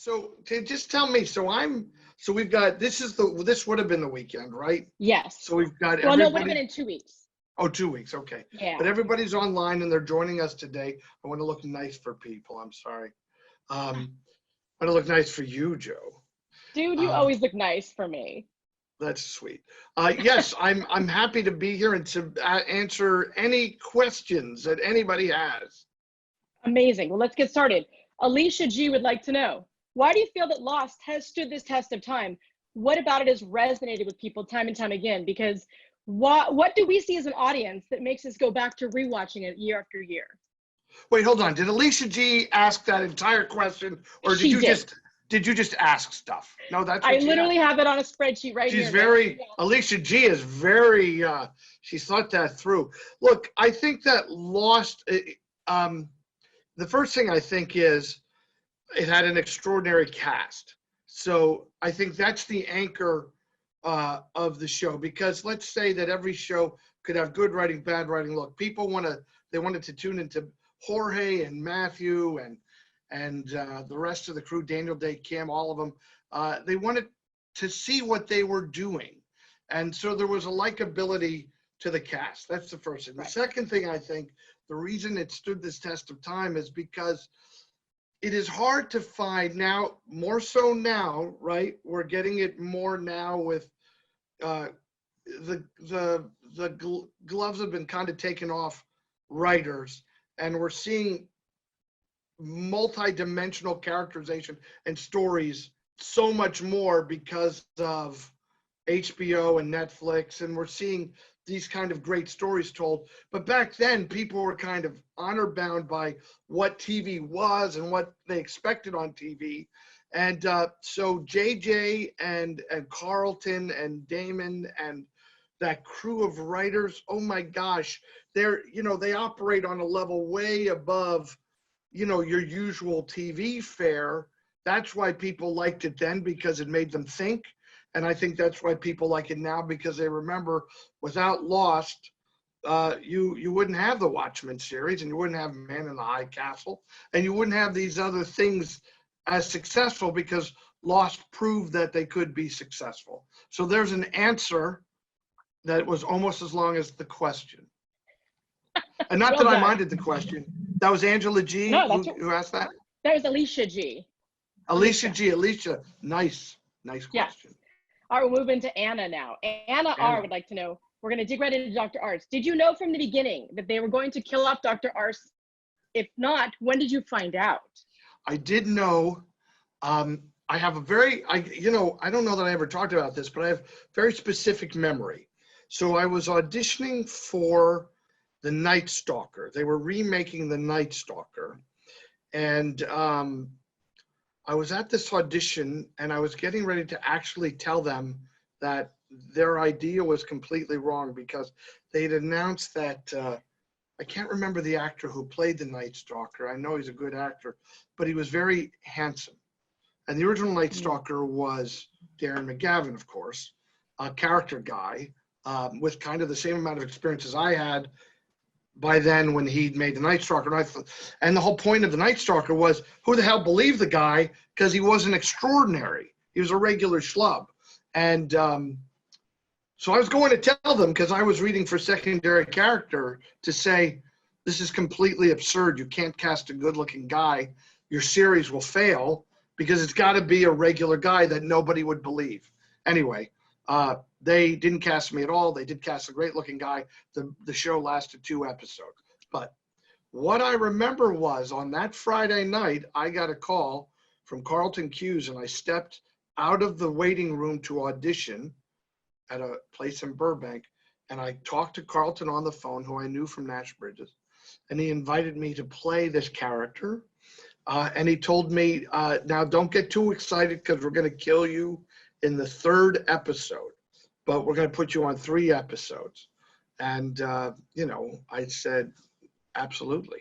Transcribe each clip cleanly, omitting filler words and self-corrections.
So just tell me, so we've got, this would have been the weekend, right? Yes. So we've got Well, no, it would everybody. have been in 2 weeks. Oh, 2 weeks, okay. Yeah. But everybody's online and they're joining us today. I want to look nice for people, I'm sorry. I want to look nice for you, Joe. Dude, you always look nice for me. That's sweet. Yes, I'm happy to be here and to answer any questions that anybody has. Amazing. Well, let's get started. Alicia G would like to know, why do you feel that Lost has stood this test of time? What about it has resonated with people time and time again? Because what do we see as an audience that makes us go back to rewatching it year after year? Wait, hold on. Did Alicia G ask that entire question, or did you just ask stuff? No, that's what I literally have it on a spreadsheet right She's here. Alicia G is very, she thought that through. Look, I think that Lost, the first thing I think is it had an extraordinary cast. So I think that's the anchor of the show, because let's say that every show could have good writing, bad writing. Look, people they wanted to tune into Jorge and Matthew and the rest of the crew, Daniel Day, Kim, all of them. They wanted to see what they were doing. And so there was a likability to the cast. That's the first thing. The second thing, I think, the reason it stood this test of time is because it is hard to find now, more so now, right? We're getting it more now with the gloves have been kind of taken off writers, and we're seeing multi-dimensional characterization and stories so much more because of HBO and Netflix, and we're seeing these kind of great stories told. But back then, people were kind of honor bound by what TV was and what they expected on TV. And so JJ and Carlton and Damon and that crew of writers, oh my gosh, they operate on a level way above, your usual TV fare. That's why people liked it then, because it made them think. And I think that's why people like it now, because they remember without Lost, you wouldn't have the Watchmen series, and you wouldn't have Man in the High Castle, and you wouldn't have these other things as successful, because Lost proved that they could be successful. So there's an answer that was almost as long as the question. And not that I minded the question. That was Angela G who asked that? That was Alicia G. Alicia G. Alicia, nice question. Yes. All right, we'll move into Anna now. Anna R. would like to know, we're going to dig right into Dr. Arzt. Did you know from the beginning that they were going to kill off Dr. Arzt? If not, when did you find out? I did know. I have a very, I don't know that I ever talked about this, but I have very specific memory. So I was auditioning for The Night Stalker. They were remaking The Night Stalker. And I was at this audition, and I was getting ready to actually tell them that their idea was completely wrong, because they had announced that, I can't remember the actor who played the Night Stalker. I know he's a good actor, but he was very handsome. And the original Night Stalker was Darren McGavin, of course, a character guy with kind of the same amount of experience as I had by then when he'd made the Night Stalker. And the whole point of the Night Stalker was, who the hell believed the guy? Because he wasn't extraordinary. He was a regular schlub. And so I was going to tell them, because I was reading for secondary character, to say, this is completely absurd. You can't cast a good-looking guy. Your series will fail, because it's got to be a regular guy that nobody would believe. Anyway, they didn't cast me at all. They did cast a great-looking guy. The show lasted 2 episodes. But what I remember was, on that Friday night, I got a call from Carlton Cuse, and I stepped out of the waiting room to audition at a place in Burbank, and I talked to Carlton on the phone, who I knew from Nash Bridges, and he invited me to play this character. And he told me, now don't get too excited, because we're going to kill you in the 3rd episode, but we're going to put you on 3 episodes. And, I said, absolutely.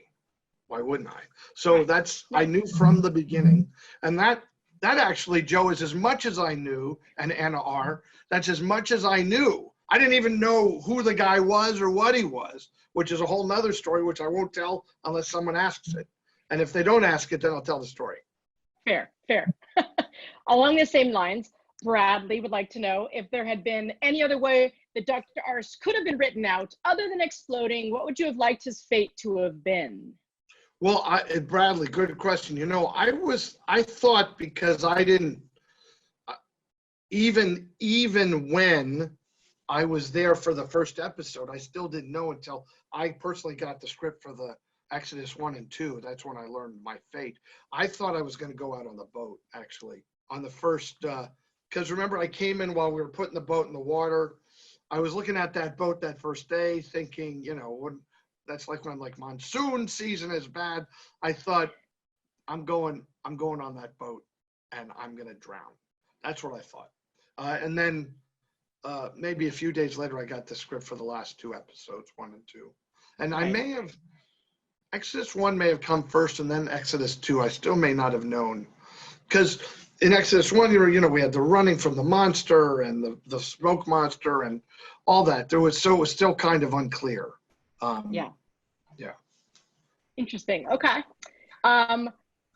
Why wouldn't I? So I knew from the beginning. And that actually, Joe, is as much as I knew, and Anna R., that's as much as I knew. I didn't even know who the guy was or what he was, which is a whole nother story, which I won't tell unless someone asks it. And if they don't ask it, then I'll tell the story. Fair, fair. Along the same lines, Bradley would like to know if there had been any other way that Dr. Arzt could have been written out other than exploding. What would you have liked his fate to have been? Well, Bradley, good question. You know, I thought because I didn't, even when I was there for the first episode, I still didn't know until I personally got the script for the Exodus 1 and 2. That's when I learned my fate. I thought I was going to go out on the boat, actually, on the first, because remember, I came in while we were putting the boat in the water. I was looking at that boat that first day thinking, you know, that's like when like monsoon season is bad. I thought I'm going on that boat and I'm going to drown. That's what I thought. And then maybe a few days later, I got the script for the last 2 episodes, 1 and 2. And Right. I may have, Exodus 1 may have come first and then Exodus 2. I still may not have known. Because in Exodus 1, you know, we had the running from the monster and the smoke monster and all that. It was still kind of unclear. Yeah. Yeah. Interesting. Okay.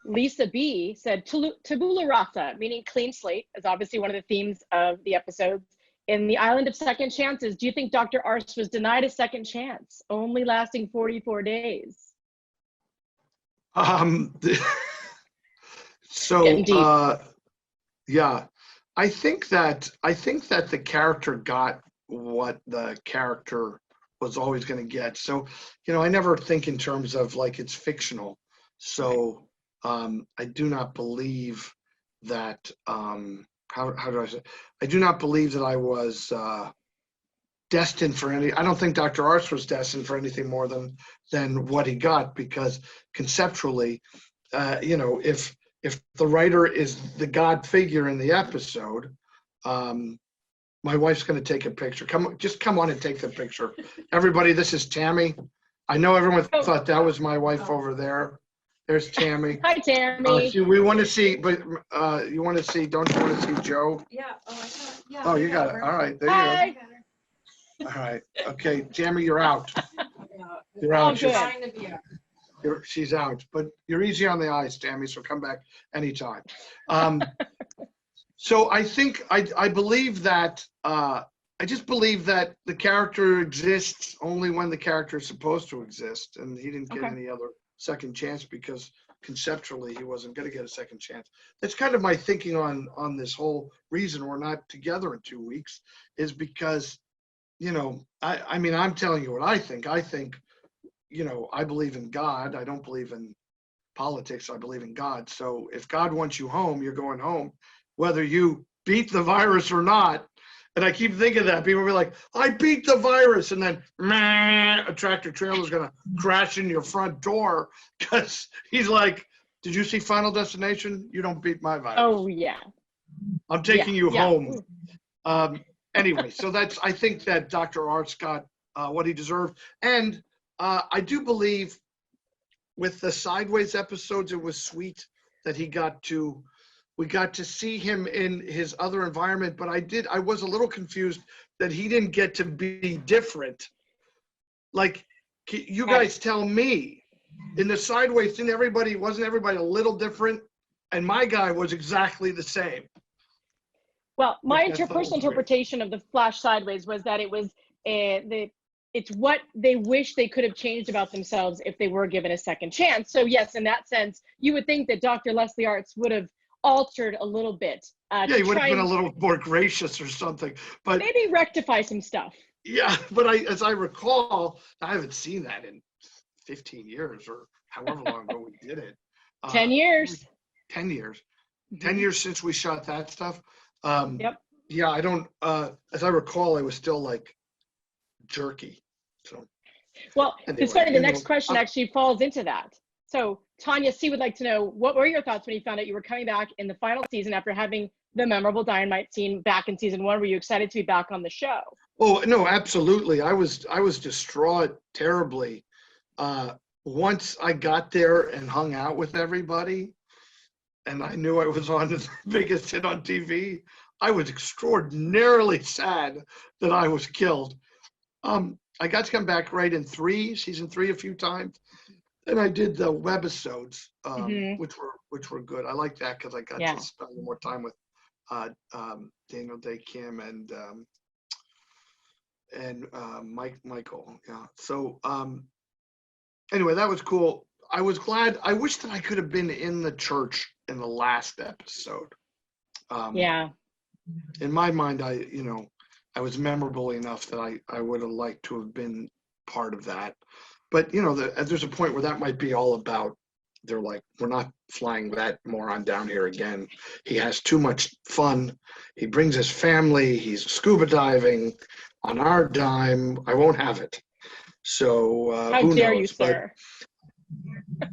Lisa B said tabula rasa, meaning clean slate, is obviously one of the themes of the episodes. In the Island of Second Chances, do you think Dr. Arzt was denied a second chance, only lasting 44 days? So, yeah, I think that the character got what the character was always going to get. So, you know, I never think in terms of like it's fictional. So, I do not believe that. How do I say? I do not believe that I was destined for any. I don't think Dr. Arzt was destined for anything more than what he got, because conceptually, you know, if the writer is the God figure in the episode, my wife's going to take a picture. Come on and take the picture. Everybody, this is Tammy. I know everyone thought that was my wife over there. There's Tammy. Hi, Tammy. We want to see, but you want to see, don't you want to see Joe? Yeah. Oh, I thought, yeah. Oh, you got it. All right. There Hi. you go. All right. Okay, Tammy, you're out. You're Oh, out. good. Trying to be a- She's out, but you're easy on the eyes, Tammy, so come back anytime. So I think I believe that I just believe that the character exists only when the character is supposed to exist, and he didn't get Okay. any other second chance because conceptually he wasn't going to get a second chance. That's kind of my thinking on this whole reason we're not together in 2 weeks, is because, you know, I mean, I'm telling you what I think. I think, you know, I believe in God. I don't believe in politics. I believe in God. So if God wants you home, you're going home, whether you beat the virus or not. And I keep thinking that people will be like, I beat the virus. And then a tractor trailer is going to crash in your front door because he's like, did you see Final Destination? You don't beat my virus. Oh, yeah. I'm taking you Yeah. home. Anyway, so I think that Dr. Arzt got what he deserved. And I do believe with the Sideways episodes, it was sweet that we got to see him in his other environment, but I was a little confused that he didn't get to be different. Like, you guys tell me, in the Sideways, wasn't everybody a little different? And my guy was exactly the same. Well, my That's personal great. interpretation of the Flash Sideways was that it was it's what they wish they could have changed about themselves if they were given a second chance. So yes, in that sense, you would think that Dr. Leslie Arzt would have altered a little bit. Yeah, he would have been a little more gracious or something, but maybe rectify some stuff. yeah, but as I recall, I haven't seen that in 15 years or however long ago we did it. 10 years. 10 years. Mhm. 10 years since we shot that stuff. Yep. Yeah, I don't, as I recall, I was still like jerky. So, Well, anyway, it's funny, the you next know, question actually falls into that. So Tanya C would like to know, what were your thoughts when you found out you were coming back in the final season after having the memorable Dynamite scene back in season 1? Were you excited to be back on the show? Oh, no, absolutely. I was distraught terribly. Once I got there and hung out with everybody, and I knew I was on the biggest hit on TV, I was extraordinarily sad that I was killed. I got to come back right in season 3 a few times. and I did the webisodes, Mhm. which were good. I like that because I got Yeah. to spend more time with Daniel Day Kim and Michael. Yeah. So anyway, that was cool. I was glad. I wish that I could have been in the church in the last episode. Yeah. In my mind, I was memorable enough that I would have liked to have been part of that. But there's a point where that might be all about. They're like, we're not flying that moron down here again. He has too much fun. He brings his family. He's scuba diving on our dime. I won't have it. So How who dare you, knows? But sir?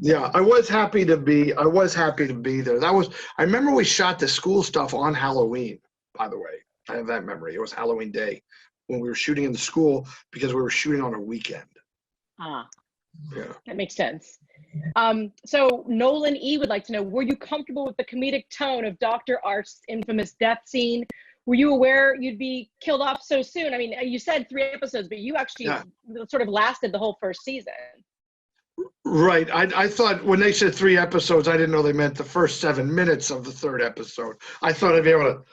yeah, I was happy to be there. I remember we shot the school stuff on Halloween, by the way. I have that memory. It was Halloween day when we were shooting in the school because we were shooting on a weekend. Ah, Yeah. that makes sense. So Nolan E would like to know, were you comfortable with the comedic tone of Dr. Art's infamous death scene? Were you aware you'd be killed off so soon? I mean, you said 3 episodes, but you actually sort of lasted the whole first season. Right. I thought when they said 3 episodes, I didn't know they meant the first 7 minutes of the 3rd episode. I thought I'd be able to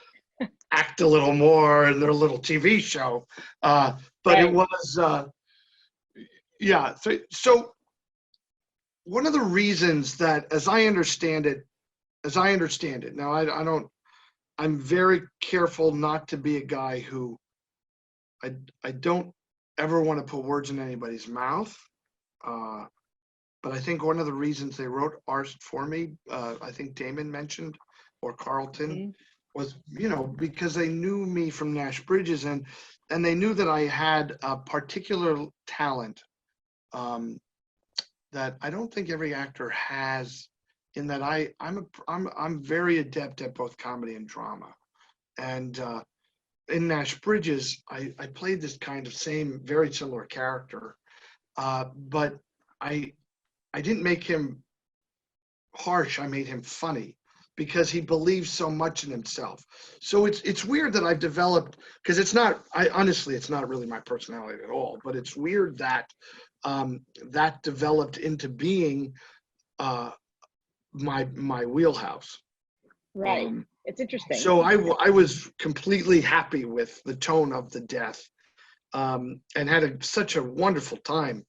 act a little more in their little TV show. But Right. It was, yeah. So one of the reasons that, as I understand it, now I'm very careful not to be a guy who I don't ever want to put words in anybody's mouth. But I think one of the reasons they wrote Arzt for me, I think Damon mentioned, or Carlton, was, because they knew me from Nash Bridges and they knew that I had a particular talent that I don't think every actor has, in that I'm very adept at both comedy and drama. And in Nash Bridges, I played this kind of very similar character, but I didn't make him harsh. I made him funny because he believes so much in himself. So it's weird that I've developed, because it's not really my personality at all, but it's weird that that developed into being my wheelhouse. Right. It's interesting. So I was completely happy with the tone of the death, and had such a wonderful time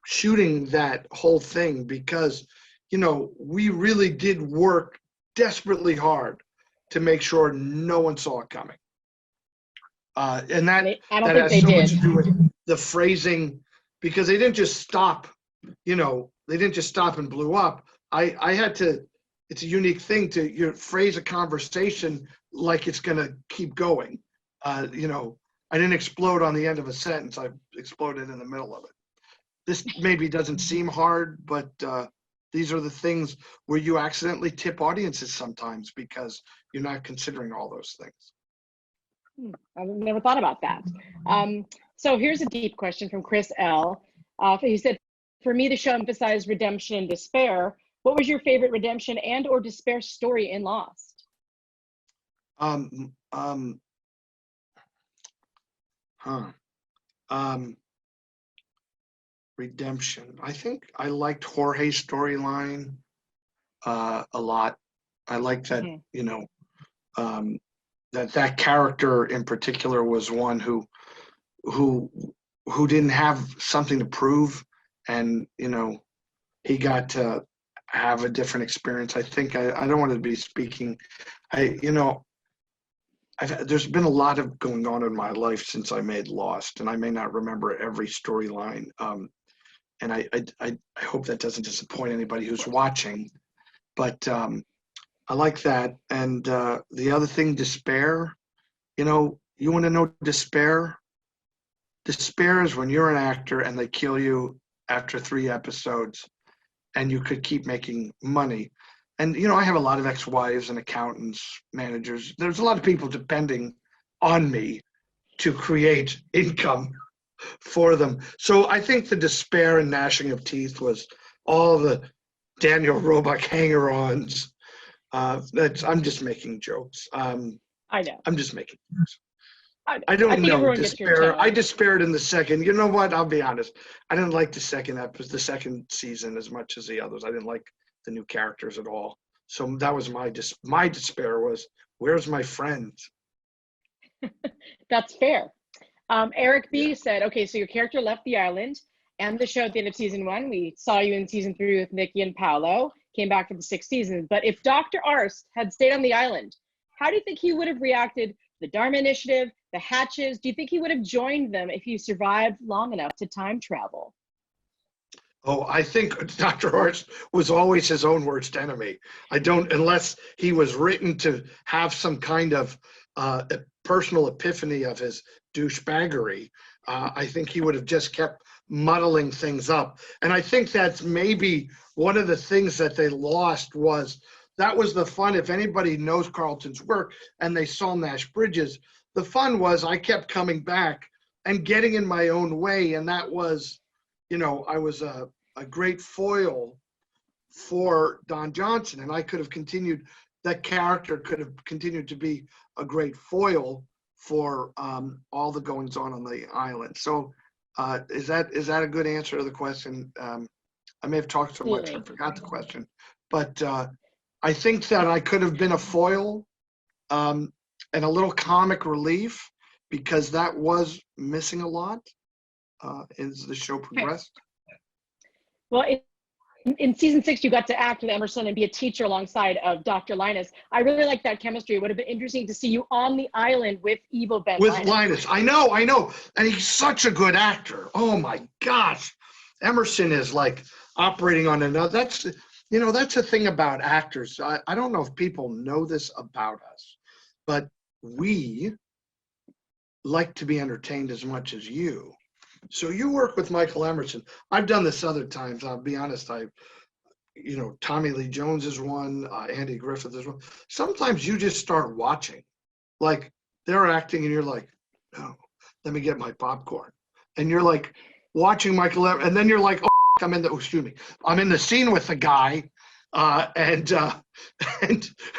shooting that whole thing, because we really did work desperately hard to make sure no one saw it coming, and that has so much to do with the phrasing, because they didn't just stop and blew up. I had to, it's a unique thing to phrase a conversation like it's going to keep going. I didn't explode on the end of a sentence. I exploded in the middle of it. This maybe doesn't seem hard, but these are the things where you accidentally tip audiences sometimes because you're not considering all those things. I've never thought about that. So here's a deep question from Chris L. He said, for me, the show emphasized redemption and despair. What was your favorite redemption and or despair story in Lost? Redemption. I think I liked Jorge's storyline a lot. I liked that, that character in particular was one who didn't have something to prove, and he got to have a different experience. I think I don't want to be speaking. There's been a lot of going on in my life since I made Lost, and I may not remember every storyline. And I hope that doesn't disappoint anybody who's watching, but I like that. And the other thing, despair. You want to know despair? Despair is when you're an actor and they kill you after 3 episodes, and you could keep making money. And I have a lot of ex-wives and accountants, managers. There's a lot of people depending on me to create income for them. So I think the despair and gnashing of teeth was all the Daniel Roebuck hanger-ons. I'm just making jokes. I know. I'm just making jokes. I don't think know. everyone gets your Despair. tone. I despaired in the second. You know what? I'll be honest. I didn't like the second season as much as the others. I didn't like the new characters at all. So that was my despair was, where's my friends? That's fair. Eric B Yeah. said, okay, so your character left the island and the show at the end of season 1. We saw you in season 3 with Nikki and Paolo, came back for the 6th season. But if Dr. Arzt had stayed on the island, how do you think he would have reacted to the Dharma Initiative, the Hatches? Do you think he would have joined them if he survived long enough to time travel? Oh, I think Dr. Arzt was always his own worst enemy. I don't, unless he was written to have some kind of personal epiphany of his douchebaggery. I think he would have just kept muddling things up. And I think that's maybe one of the things that they lost was that was the fun. If anybody knows Carlton's work and they saw Nash Bridges, the fun was I kept coming back and getting in my own way. And that was, I was a great foil for Don Johnson, and I could have continued, that character could have continued to be a great foil for all the goings on the island. So is that a good answer to the question? I may have talked so much, I forgot the question, but I think that I could have been a foil and a little comic relief because that was missing a lot as the show progressed. Well, in season 6, you got to act with Emerson and be a teacher alongside of Dr. Linus. I really like that chemistry. It would have been interesting to see you on the island with evil Ben With Linus. I know. And he's such a good actor. Oh my gosh. Emerson is like operating on another. That's the thing about actors. I don't know if people know this about us, but we like to be entertained as much as you. So you work with Michael Emerson. I've done this other times. I'll be honest. Tommy Lee Jones is one. Andy Griffith is one. Sometimes you just start watching, like they're acting, and you're like, "No, let me get my popcorn." And you're like watching Michael, and then you're like, "Oh, I'm in the scene with the guy," and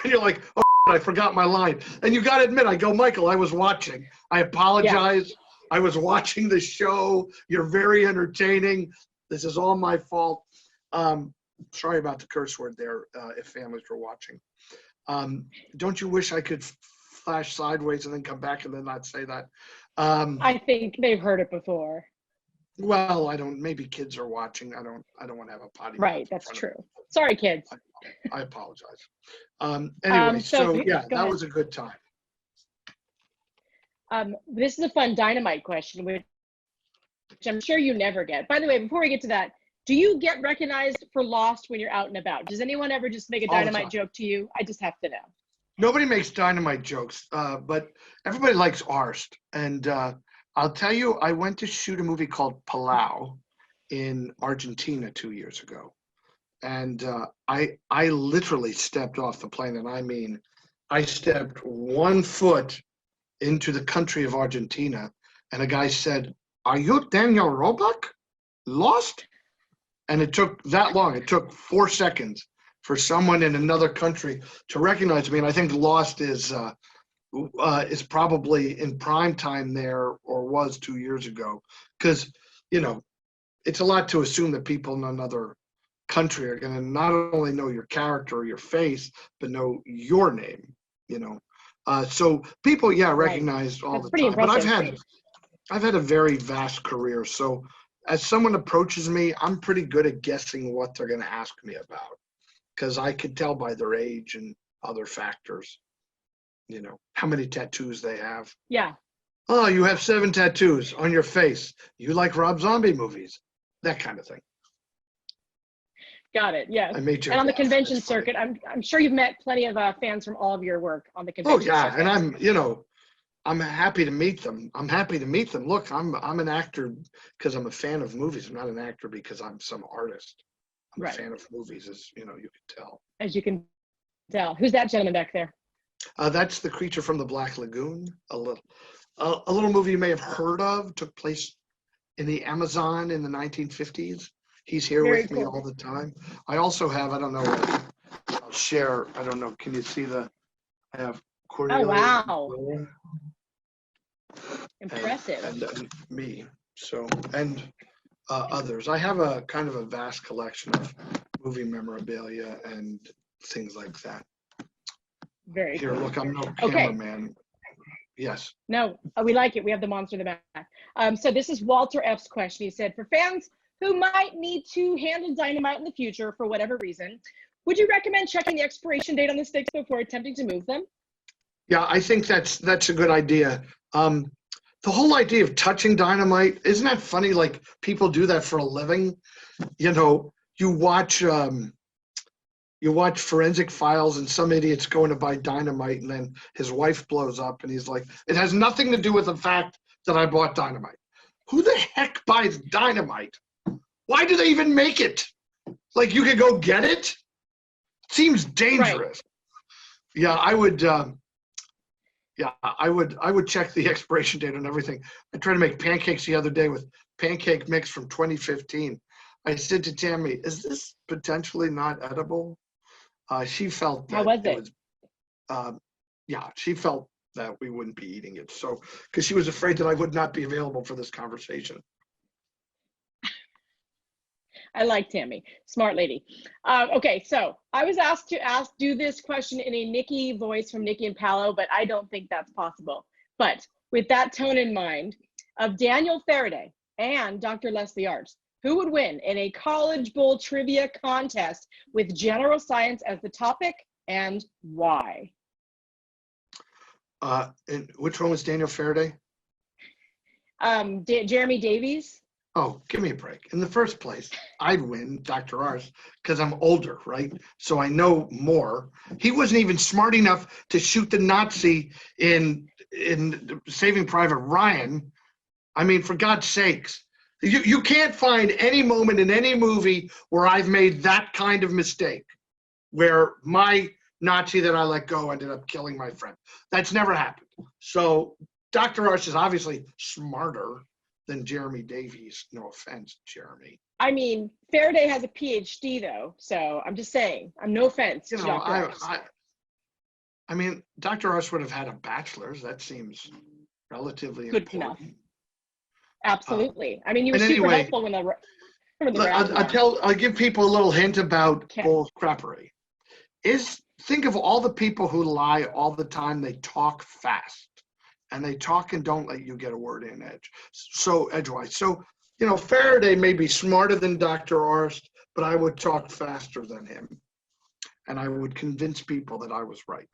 you're like, "Oh, I forgot my line." And you got to admit, I go, "Michael, I was watching. I apologize." Yeah. I was watching the show. You're very entertaining. This is all my fault. Sorry about the curse word there, if families were watching. Don't you wish I could flash sideways and then come back and then not say that? I think they've heard it before. Well, I don't. Maybe kids are watching. I don't want to have a potty. Right, that's true. Sorry, kids. I apologize. Anyway, so yeah, that ahead. was a good time. This is a fun dynamite question, which I'm sure you never get. By the way, before we get to that, do you get recognized for Lost when you're out and about? Does anyone ever just make a dynamite joke to you? I just have to know. Nobody makes dynamite jokes, but everybody likes Arzt. And I'll tell you, I went to shoot a movie called Palau in Argentina 2 years ago. And I literally stepped off the plane. And I mean, I stepped 1 foot into the country of Argentina, and a guy said, "Are you Daniel Roebuck? Lost?" And it took that long. It took 4 seconds for someone in another country to recognize me. And I think Lost is probably in prime time there, or was 2 years ago, because it's a lot to assume that people in another country are going to not only know your character or your face, but know your name. So people, recognize all the time. Impressive. But I've had a very vast career. So as someone approaches me, I'm pretty good at guessing what they're going to ask me about, because I could tell by their age and other factors. How many tattoos they have. Yeah. Oh, you have 7 tattoos on your face. You like Rob Zombie movies, that kind of thing. Got it. Yes. And on the convention circuit, I'm sure you've met plenty of fans from all of your work on the convention circuit. And I'm happy to meet them. Look, I'm an actor because I'm a fan of movies. I'm not an actor because I'm some artist. I'm a fan of movies, as you can tell. As you can tell. Who's that gentleman back there? That's the creature from the Black Lagoon. A little movie you may have heard of. Took place in the Amazon in the 1950s. He's here with me all the time. I also have, I don't know, I'll share, I don't know, can you see I have Cordelia. Oh, wow. Impressive. and me. So, and others. I have a kind of a vast collection of movie memorabilia and things like that. Very Here, cool. look, I'm no Okay. cameraman. Yes. No, we like it. We have the monster in the back. So this is Walter F's question. He said, for fans who might need to handle dynamite in the future for whatever reason, would you recommend checking the expiration date on the sticks before attempting to move them? Yeah, I think that's a good idea. The whole idea of touching dynamite, isn't that funny? Like people do that for a living. You know, you watch Forensic Files and some idiot's going to buy dynamite and then his wife blows up and he's like, it has nothing to do with the fact that I bought dynamite. Who the heck buys dynamite? Why do they even make it? Like you could go get it? Seems dangerous. Right. Yeah, I would check the expiration date on everything. I tried to make pancakes the other day with pancake mix from 2015. I said to Tammy, is this potentially not edible? She felt that How was it? She felt that we wouldn't be eating it. So, because she was afraid that I would not be available for this conversation. I like Tammy, smart lady. Okay, so I was asked to do this question in a Nikki voice from Nikki and Paolo, but I don't think that's possible. But with that tone in mind, of Daniel Faraday and Dr. Leslie Arzt, who would win in a College Bowl trivia contest with general science as the topic and why? And which one was Daniel Faraday? Jeremy Davies. Oh, give me a break. In the first place, I'd win Dr. Arzt because I'm older, right? So I know more. He wasn't even smart enough to shoot the Nazi in Saving Private Ryan. I mean, for God's sakes. You can't find any moment in any movie where I've made that kind of mistake, where my Nazi that I let go ended up killing my friend. That's never happened. So Dr. Arzt is obviously smarter than Jeremy Davies. No offense, Jeremy. I mean, Faraday has a PhD though, so I'm just saying. I'm no offense to Dr. Arzt. I mean, Dr. Arzt would have had a bachelor's. That seems relatively good important. enough. Absolutely. I mean, you were super helpful when I'll give people a little hint about bull crappery. Think of all the people who lie all the time. They talk fast, and they talk and don't let you get a word in edgewise. So, Faraday may be smarter than Dr. Arzt, but I would talk faster than him, and I would convince people that I was right.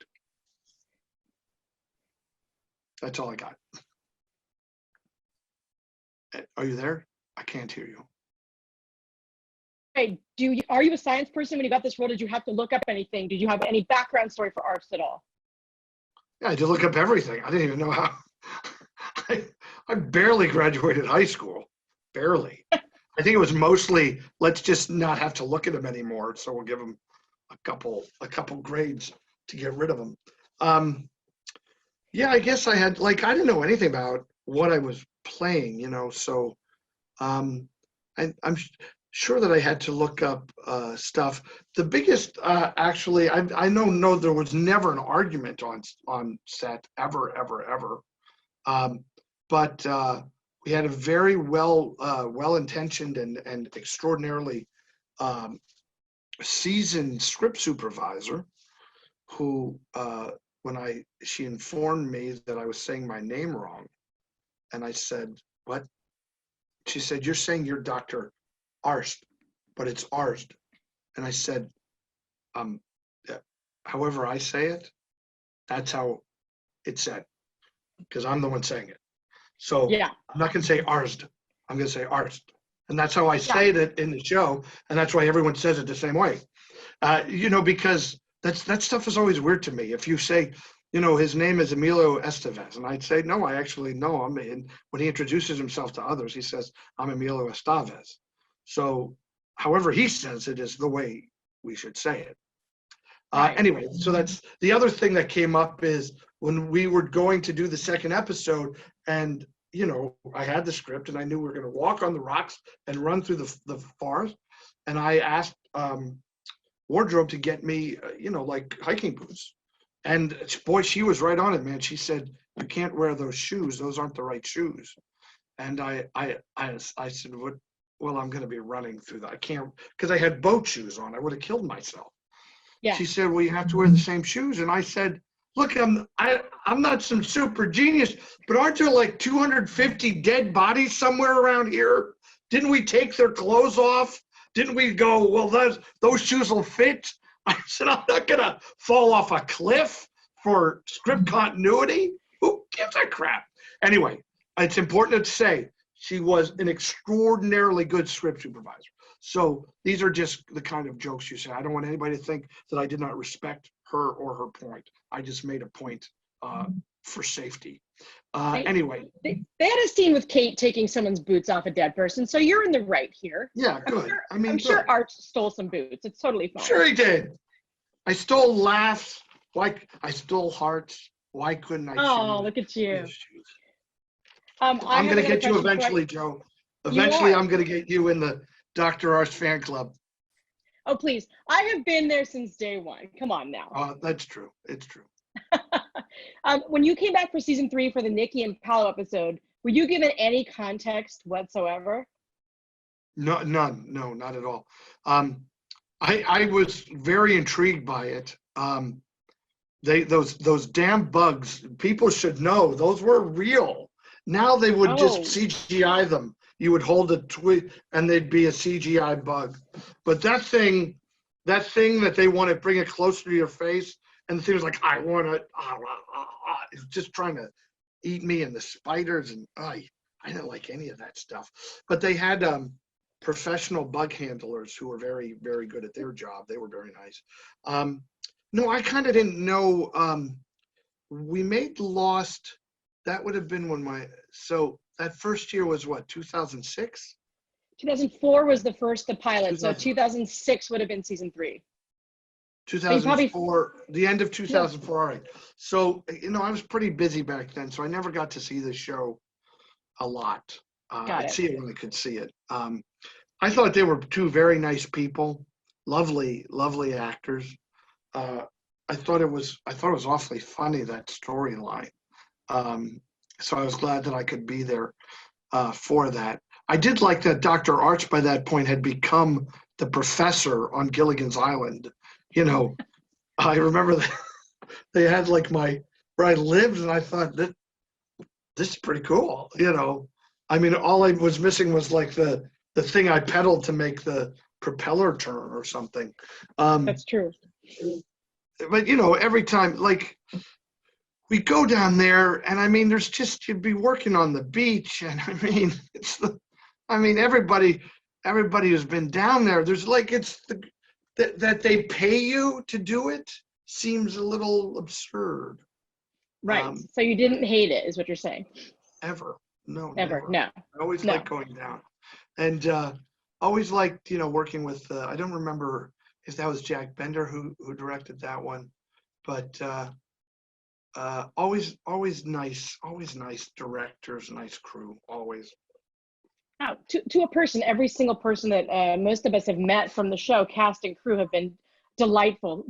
That's all I got. Are you there? I can't hear you. Hey, are you a science person when you got this role? Did you have to look up anything? Did you have any background story for Arzt at all? Yeah, I had to look up everything. I didn't even know how. I barely graduated high school. Barely. I think it was mostly, let's just not have to look at them anymore. So we'll give them a couple grades to get rid of them. Yeah, I guess I had, I didn't know anything about what I was playing, so I'm sure that I had to look up stuff. The biggest, actually, I know there was never an argument on set, ever. But we had a very well-intentioned and extraordinarily seasoned script supervisor who, she informed me that I was saying my name wrong. And I said, what? She said, you're saying you're Dr. Arzt, but it's Arzt. And I said, however I say it, that's how it's said, because I'm the one saying it. So yeah. I'm not going to say Arzt. I'm going to say Arzt. And that's how I say it in the show. And that's why everyone says it the same way. Because that stuff is always weird to me. If you say, his name is Emilio Estevez. And I'd say, no, I actually know him. And when he introduces himself to others, he says, I'm Emilio Estevez. So however he says it is the way we should say it. Anyway, so that's the other thing that came up is when we were going to do the second episode and, I had the script and I knew we were going to walk on the rocks and run through the forest. And I asked wardrobe to get me, hiking boots. And boy, she was right on it, man. She said, "You can't wear those shoes. Those aren't the right shoes." And I said, "What? Well, I'm going to be running through that. I can't, because I had boat shoes on. I would have killed myself." Yeah. She said, "Well, you have to wear the same shoes." And I said, "Look, I'm not some super genius, but aren't there like 250 dead bodies somewhere around here? Didn't we take their clothes off? Didn't we go, well, those shoes will fit?" I said, "I'm not going to fall off a cliff for script continuity. Who gives a crap?" Anyway, it's important to say she was an extraordinarily good script supervisor. So these are just the kind of jokes you say. I don't want anybody to think that I did not respect her or her point. I just made a point for safety. Anyway. They had a scene with Kate taking someone's boots off a dead person, so you're in the right here. Yeah, good. I'm sure Arzt stole some boots. It's totally fine. Sure he did. I stole laughs. I stole hearts. Why couldn't I? Oh, look at you. I'm going to get you eventually, Joe. Eventually, I'm going to get you in the Dr. Arzt fan club. Oh, please. I have been there since day one. Come on now. That's true. It's true. When you came back for season 3 for the Nikki and Paolo episode, were you given any context whatsoever? No, none. No, not at all. I was very intrigued by it. Those damn bugs, people should know those were real. Now they would just CGI them. You would hold a tweet and they'd be a CGI bug. But that thing that they want to bring it closer to your face, and the thing was like, I want to, it's just trying to eat me, and the spiders, and I didn't like any of that stuff. But they had professional bug handlers who were very, very good at their job. They were very nice. No, I kind of didn't know. We made Lost. That would have been when so that first year was what, 2006? 2004 was the pilot. So 2006 would have been season 3. 2004, the end of 2004. All right. So, I was pretty busy back then, so I never got to see the show a lot. I'd see it when I could see it. I thought they were two very nice people, lovely, lovely actors. I thought it was awfully funny, that storyline. So I was glad that I could be there for that. I did like that Dr. Arzt by that point had become the professor on Gilligan's Island. I remember that they had like where I lived, and I thought that this is pretty cool. I mean, all I was missing was like the thing I pedaled to make the propeller turn or something. That's true. But every time, like, we go down there, and I mean, you'd be working on the beach, and I mean, everybody who's been down there, there's like, that they pay you to do it seems a little absurd. Right. So you didn't hate it, is what you're saying? Ever. No. Ever. Never. No. I always liked going down. And always liked, working with, I don't remember if that was Jack Bender who directed that one, but always nice directors, nice crew, always. Now, to a person, every single person that most of us have met from the show, cast and crew, have been delightful,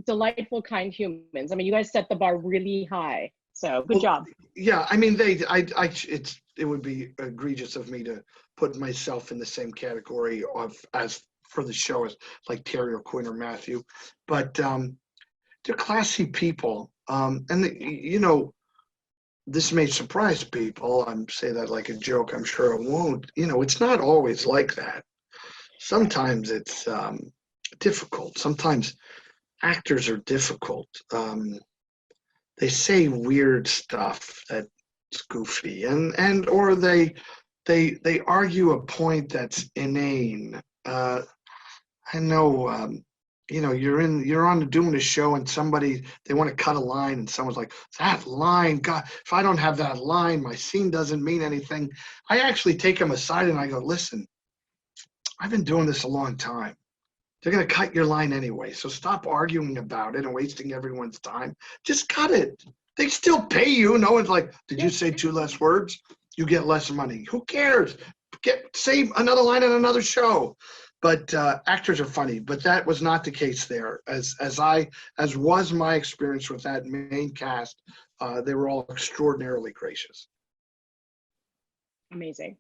kind humans. I mean, you guys set the bar really high. So good job. Yeah, I mean, it would be egregious of me to put myself in the same category as for the show as like Terry or Quinn or Matthew, but they're classy people, and this may surprise people. I'm saying that like a joke. I'm sure it won't. It's not always like that. Sometimes it's difficult. Sometimes actors are difficult. They say weird stuff that's goofy, and or they argue a point that's inane. I know. You're on doing a show, and they want to cut a line, and someone's like, that line, God, if I don't have that line, my scene doesn't mean anything. I actually take them aside and I go, listen, I've been doing this a long time. They're going to cut your line anyway, so stop arguing about it and wasting everyone's time. Just cut it. They still pay you. No one's like, did you say 2 less words? You get less money. Who cares? Say another line in another show. but actors are funny. But that was not the case there. As was my experience with that main cast, they were all extraordinarily gracious. Amazing.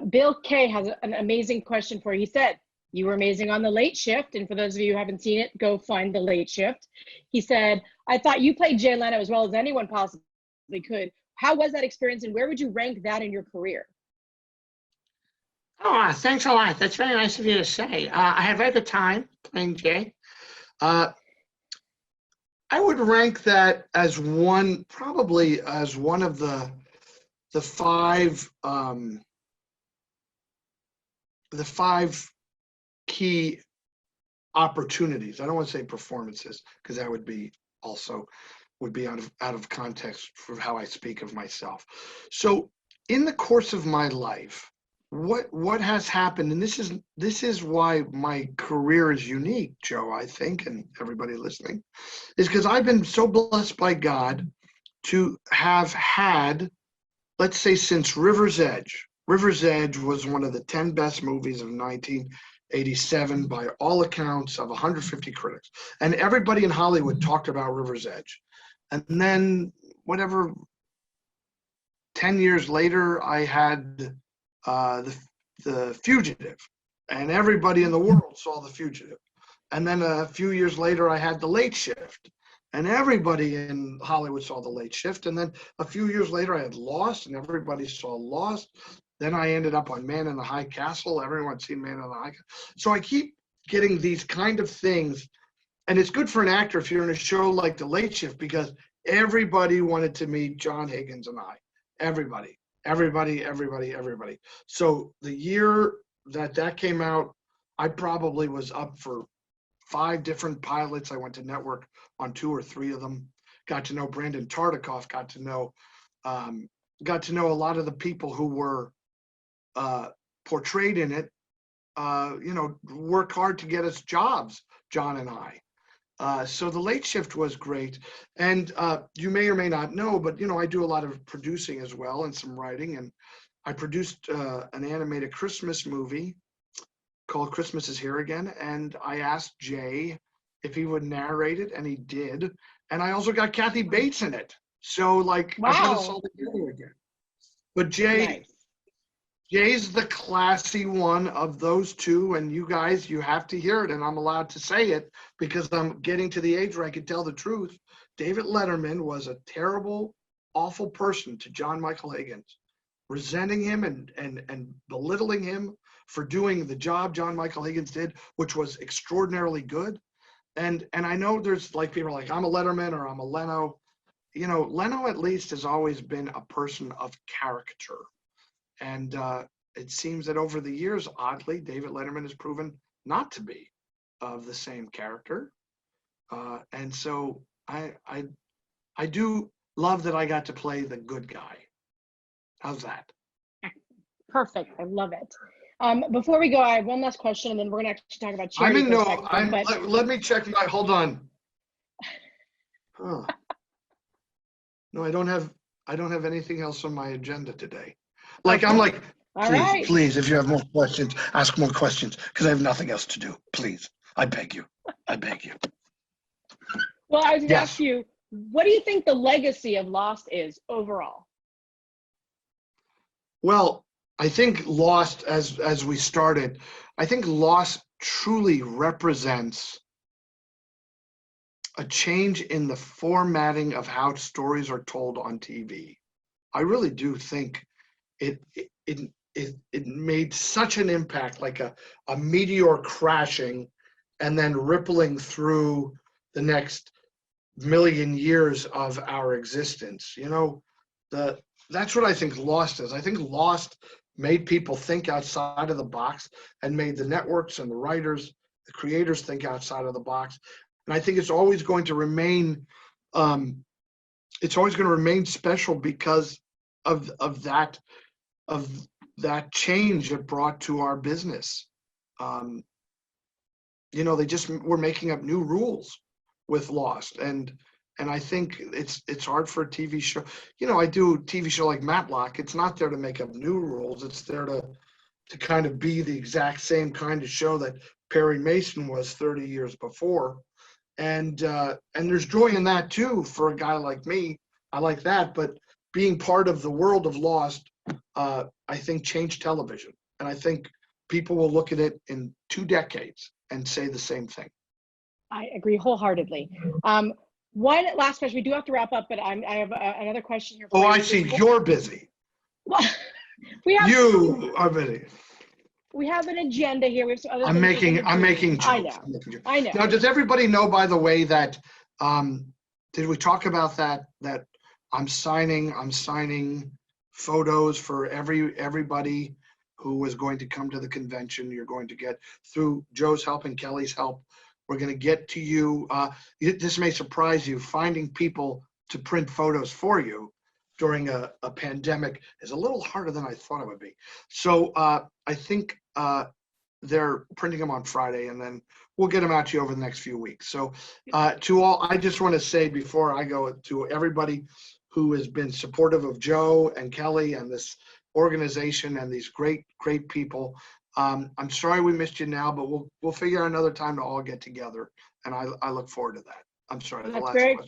Bill K has an amazing question for you. He said, you were amazing on The Late Shift. And for those of you who haven't seen it, go find The Late Shift. He said, I thought you played Jay Leno as well as anyone possibly could. How was that experience, and where would you rank that in your career? Oh, thanks a lot. That's very nice of you to say. I had a very good time playing Jay. I would rank that as probably as one of the five key opportunities. I don't want to say performances, because that would be out of context for how I speak of myself. So in the course of my life, what has happened, and this is why my career is unique, Joe, I think, and everybody listening, is because I've been so blessed by God to have had, let's say, since River's Edge. River's Edge was one of the 10 best movies of 1987 by all accounts of 150 critics. And everybody in Hollywood talked about River's Edge. And then, 10 years later, I had the Fugitive, and everybody in the world saw The Fugitive. And then a few years later, I had The Late Shift, and everybody in Hollywood saw The Late Shift. And then a few years later, I had Lost, and everybody saw Lost. Then I ended up on Man in the High Castle. Everyone's seen Man in the High Castle. So I keep getting these kind of things. And it's good for an actor if you're in a show like The Late Shift, because everybody wanted to meet John Higgins and I. Everybody. So the year that came out, I probably was up for 5 different pilots. I went to network on 2 or 3 of them. Got to know Brandon Tartikoff. Got to know a lot of the people who were portrayed in it. Work hard to get us jobs, John and I. So The Late Shift was great. And you may or may not know, but, I do a lot of producing as well and some writing. And I produced an animated Christmas movie called Christmas Is Here Again. And I asked Jay if he would narrate it, and he did. And I also got Kathy Bates in it. So, wow. I put us all together again. But Nice. Jay's the classy one of those two, and you guys, you have to hear it, and I'm allowed to say it because I'm getting to the age where I can tell the truth. David Letterman was a terrible, awful person to John Michael Higgins, resenting him and belittling him for doing the job John Michael Higgins did, which was extraordinarily good. And I know there's people are like, I'm a Letterman or I'm a Leno. Leno at least has always been a person of character. And it seems that over the years, oddly, David Letterman has proven not to be of the same character. And so I do love that I got to play the good guy. How's that? Perfect. I love it. Before we go, I have one last question, and then we're going to actually talk about charity. Let me check hold on. Huh. No, I don't have anything else on my agenda today. I'm like, please, if you have more questions, ask more questions, because I have nothing else to do. Please, I beg you. Well, I was going to ask you, what do you think the legacy of Lost is overall? Well, I think Lost, as we started, I think Lost truly represents a change in the formatting of how stories are told on TV. I really do think it made such an impact, like a meteor crashing and then rippling through the next million years of our existence. That's what I think Lost is. I think Lost made people think outside of the box and made the networks and the writers, the creators think outside of the box. And I think it's always going to remain special because of that change it brought to our business. They just were making up new rules with Lost, and I think it's hard for a TV show. I do a TV show like Matlock. It's not there to make up new rules. It's there to to kind of be the exact same kind of show that Perry Mason was 30 years before. And there's joy in that too for a guy like me. I like that, but being part of the world of Lost, I think changed television. And I think people will look at it in 2 decades and say the same thing. I agree wholeheartedly. One last question. We do have to wrap up, but I have another question here. Oh, I see. You're busy. Well, we have You are busy. We have an agenda here. We have some other I'm things making jokes. I know. I know. Now, does everybody know, by the way, that did we talk about that I'm signing photos for everybody who was going to come to the convention. You're going to get, through Joe's help and Kelly's help, we're going to get to you. This may surprise you. Finding people to print photos for you during a pandemic is a little harder than I thought it would be. So I think they're printing them on Friday, and then we'll get them out to you over the next few weeks. So to all, I just want to say before I go, to everybody who has been supportive of Joe and Kelly and this organization and these great people, I'm sorry we missed you now, but we'll figure out another time to all get together, and I look forward to that. I'm sorry. That's very,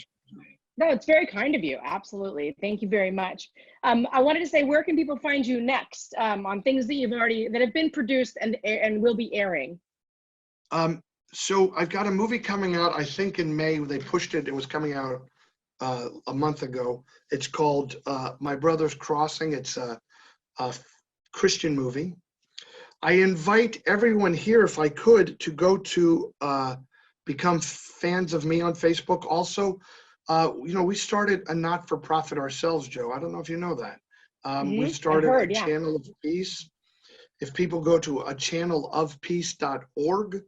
no, it's very kind of you. Absolutely. Thank you very much. I wanted to say, where can people find you next on things that have been produced and will be airing? So I've got a movie coming out, I think in May. They pushed it. It was coming out a month ago. It's called My Brother's Crossing. It's a Christian movie. I invite everyone here, if I could, to go to become fans of me on Facebook. Also, we started a not-for-profit ourselves, Joe. I don't know if you know that. We started a Channel of Peace. If people go to a channelofpeace.org,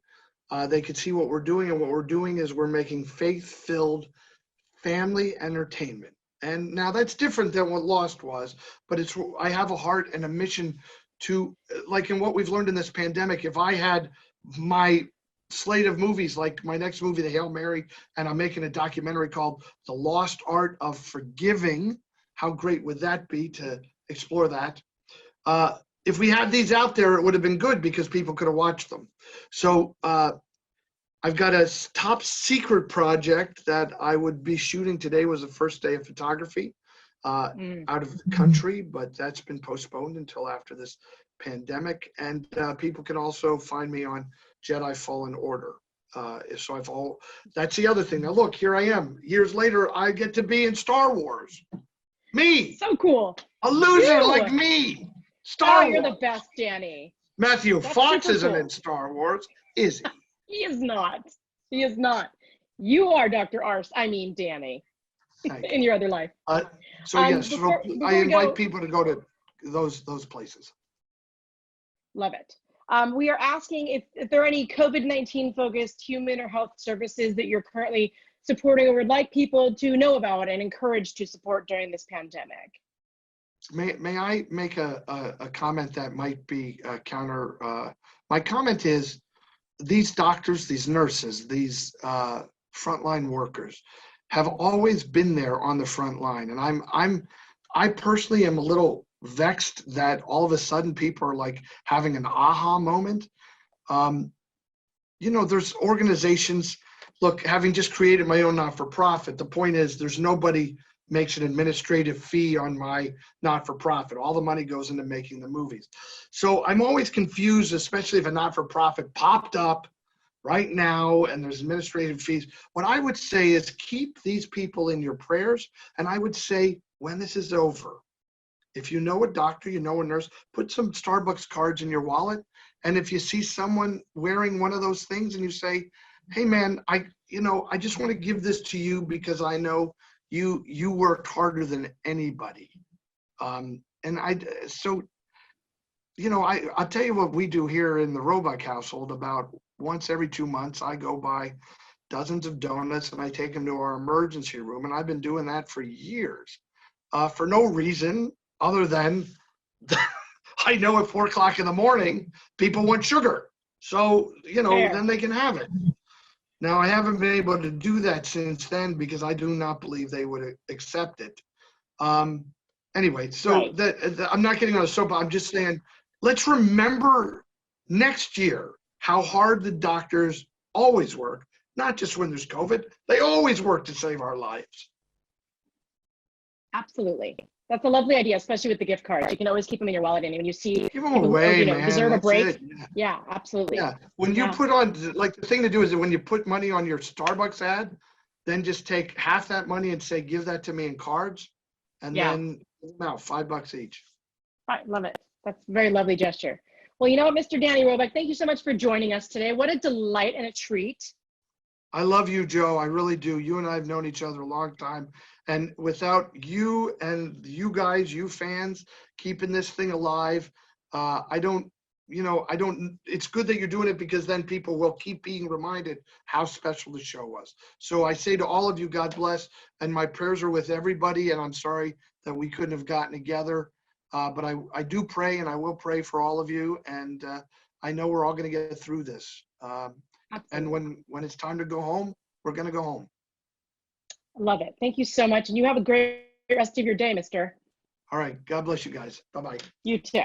they can see what we're doing. And what we're doing is we're making faith-filled family entertainment. And now that's different than what Lost was, but I have a heart and a mission to, like in what we've learned in this pandemic, if I had my slate of movies, like my next movie, The Hail Mary, and I'm making a documentary called The Lost Art of Forgiving, how great would that be to explore that? If we had these out there, it would have been good because people could have watched them. So I've got a top secret project that I would be shooting today. Was the first day of photography out of the country, but that's been postponed until after this pandemic. And people can also find me on Jedi Fallen Order. So that's the other thing. Now look, here I am. Years later, I get to be in Star Wars. Me. So cool. A loser like me. Star Wars. You're the best, Danny. Matthew Fox isn't in Star Wars, is he? He is not. He is not. You are Dr. Arzt. I mean, Danny. In your other life. Yes, before I invite people to go to those places. Love it. We are asking if there are any COVID-19 focused human or health services that you're currently supporting or would like people to know about and encourage to support during this pandemic. May I make a comment that might be counter? My comment is, these doctors, these nurses, these frontline workers have always been there on the front line. And I personally am a little vexed that all of a sudden people are like having an aha moment. There's organizations, look, having just created my own not-for-profit, the point is there's nobody makes an administrative fee on my not-for-profit. All the money goes into making the movies. So I'm always confused, especially if a not-for-profit popped up right now and there's administrative fees. What I would say is keep these people in your prayers. And I would say when this is over, if you know a doctor, you know a nurse, put some Starbucks cards in your wallet. And if you see someone wearing one of those things and you say, hey man, I just want to give this to you because I know you worked harder than anybody. I'll tell you what we do here in the Roebuck household. About once every 2 months, I go buy dozens of donuts and I take them to our emergency room. And I've been doing that for years for no reason other than I know at 4 o'clock in the morning, people want sugar. So, then they can have it. Now, I haven't been able to do that since then because I do not believe they would accept it. Anyway, so right. I'm not getting on a soapbox. I'm just saying, let's remember next year how hard the doctors always work, not just when there's COVID. They always work to save our lives. Absolutely. That's a lovely idea, especially with the gift cards. You can always keep them in your wallet, and when you see Give them people who, away, man. deserve a That's break. it. Yeah. Yeah, absolutely. Yeah. When you Yeah. put on, like, the thing to do is that when you put money on your Starbucks ad, then just take half that money and say, give that to me in cards, and Yeah. then give them out $5 each. I love it. That's a very lovely gesture. Well, you know what, Mr. Danny Roebuck, thank you so much for joining us today. What a delight and a treat. I love you, Joe. I really do. You and I have known each other a long time. And without you and you guys, you fans, keeping this thing alive, it's good that you're doing it, because then people will keep being reminded how special the show was. So I say to all of you, God bless. And my prayers are with everybody. And I'm sorry that we couldn't have gotten together. But I do pray, and I will pray for all of you. And I know we're all going to get through this. And when it's time to go home, we're going to go home. Love it. Thank you so much. And you have a great rest of your day, mister. All right. God bless you guys. Bye-bye. You too.